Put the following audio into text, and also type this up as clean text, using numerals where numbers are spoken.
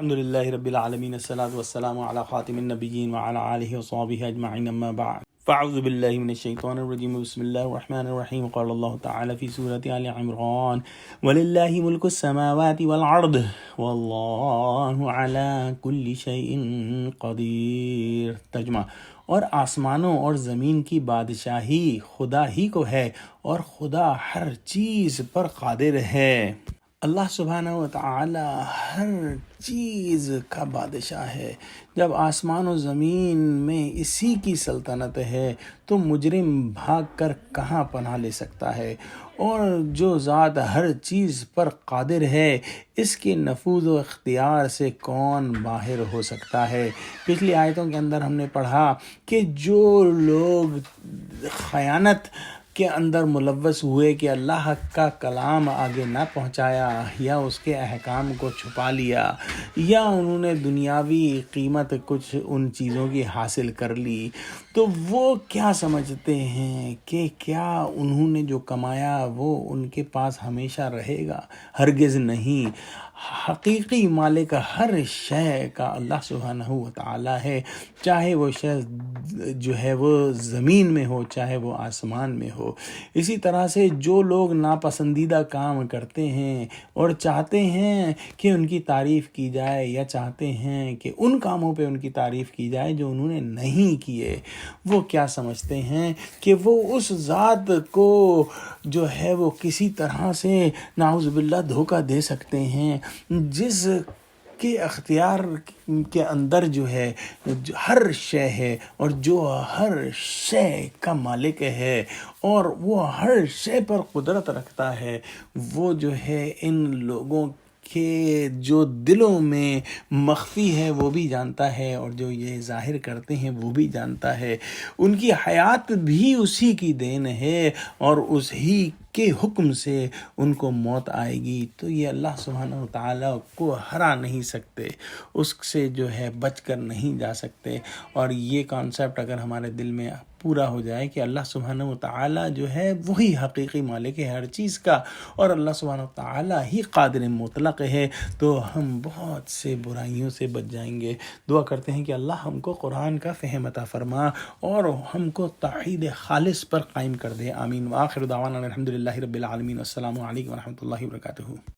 الحمد لله رب العالمين الصلاة والسلام على خاتم النبيين وعلى آله وصحبه أجمعين أما بعد فأعوذ بالله من الشيطان الرجيم بسم الله الرحمن الرحيم قال الله تعالى في سورة آل عمران ولله ملك السماوات والأرض والله على كل شيء قدير ترجمہ اور آسمانوں اور زمین کی بادشاہی خدا ہی کو ہے اور خدا ہر چیز پر قادر ہے۔ اللہ سبحانہ و تعالی ہر چیز کا بادشاہ ہے۔ جب آسمان و زمین میں اسی کی سلطنت ہے تو مجرم بھاگ کر کہاں پناہ لے سکتا ہے؟ اور جو ذات ہر چیز پر قادر ہے اس کے نفوذ و اختیار سے کون باہر ہو سکتا ہے؟ پچھلی آیتوں کے اندر ہم نے پڑھا کہ جو لوگ خیانت کے اندر ملوث ہوئے کہ اللہ کا کلام آگے نہ پہنچایا یا اس کے احکام کو چھپا لیا یا انہوں نے دنیاوی قیمت کچھ ان چیزوں کی حاصل کر لی، تو وہ کیا سمجھتے ہیں کہ کیا انہوں نے جو کمایا وہ ان کے پاس ہمیشہ رہے گا؟ ہرگز نہیں۔ حقیقی مالک ہر شے کا اللہ سبحانہ و تعالی ہے، چاہے وہ شے جو ہے وہ زمین میں ہو چاہے وہ آسمان میں ہو۔ اسی طرح سے جو لوگ ناپسندیدہ کام کرتے ہیں اور چاہتے ہیں کہ ان کی تعریف کی جائے یا چاہتے ہیں کہ ان کاموں پہ ان کی تعریف کی جائے جو انہوں نے نہیں کیے، وہ کیا سمجھتے ہیں کہ وہ اس ذات کو جو ہے وہ کسی طرح سے نعوذ باللہ دھوکہ دے سکتے ہیں جس کے اختیار کے اندر جو ہے ہر شے ہے اور جو ہر شے کا مالک ہے اور وہ ہر شے پر قدرت رکھتا ہے، وہ جو ہے ان لوگوں کہ جو دلوں میں مخفی ہے وہ بھی جانتا ہے اور جو یہ ظاہر کرتے ہیں وہ بھی جانتا ہے۔ ان کی حیات بھی اسی کی دین ہے اور اسی کے حکم سے ان کو موت آئے گی، تو یہ اللہ سبحانہ و تعالیٰ کو ہرا نہیں سکتے، اس سے جو ہے بچ کر نہیں جا سکتے۔ اور یہ کانسیپٹ اگر ہمارے دل میں پورا ہو جائے کہ اللہ سبحانہ و تعالیٰ جو ہے وہی حقیقی مالک ہے ہر چیز کا اور اللہ سبحانہ و تعالیٰ ہی قادر مطلق ہے، تو ہم بہت سے برائیوں سے بچ جائیں گے۔ دعا کرتے ہیں کہ اللہ ہم کو قرآن کا فہم عطا فرما اور ہم کو توحید خالص پر قائم کر دے، آمین۔ وآخر دعوانا الحمد للہ رب العالمین، السلام علیکم ورحمۃ اللہ وبرکاتہ۔